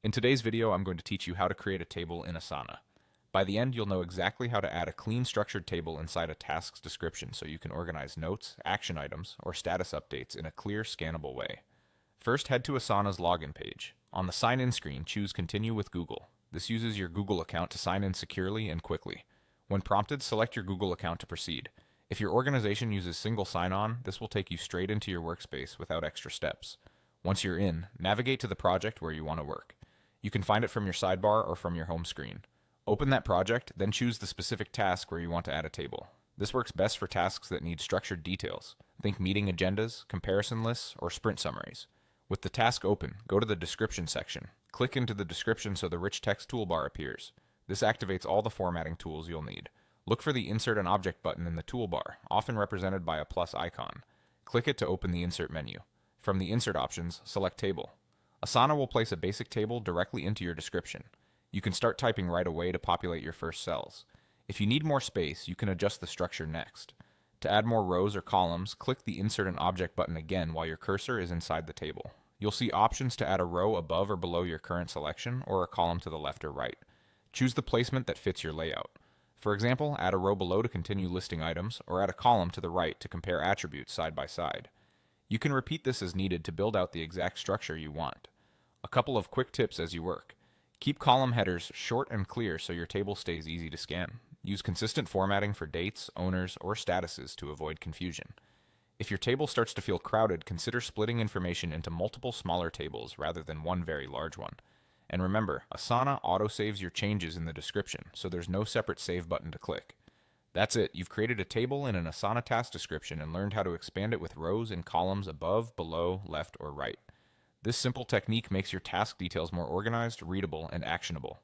In today's video, I'm going to teach you how to create a table in Asana. By the end, you'll know exactly how to add a clean, structured table inside a task's description so you can organize notes, action items, or status updates in a clear, scannable way. First, head to Asana's login page. On the Sign In screen, choose Continue with Google. This uses your Google account to sign in securely and quickly. When prompted, select your Google account to proceed. If your organization uses single sign-on, this will take you straight into your workspace without extra steps. Once you're in, navigate to the project where you want to work. You can find it from your sidebar or from your home screen. Open that project, then choose the specific task where you want to add a table. This works best for tasks that need structured details. Think meeting agendas, comparison lists, or sprint summaries. With the task open, go to the description section. Click into the description so the rich text toolbar appears. This activates all the formatting tools you'll need. Look for the Insert an Object button in the toolbar, often represented by a plus icon. Click it to open the Insert menu. From the Insert options, select Table. Asana will place a basic table directly into your description. You can start typing right away to populate your first cells. If you need more space, you can adjust the structure next. To add more rows or columns, click the Insert an Object button again while your cursor is inside the table. You'll see options to add a row above or below your current selection, or a column to the left or right. Choose the placement that fits your layout. For example, add a row below to continue listing items, or add a column to the right to compare attributes side by side. You can repeat this as needed to build out the exact structure you want. A couple of quick tips as you work. Keep column headers short and clear so your table stays easy to scan. Use consistent formatting for dates, owners, or statuses to avoid confusion. If your table starts to feel crowded, consider splitting information into multiple smaller tables rather than one very large one. And remember, Asana autosaves your changes in the description, so there's no separate save button to click. That's it, you've created a table in an Asana task description and learned how to expand it with rows and columns above, below, left, or right. This simple technique makes your task details more organized, readable, and actionable.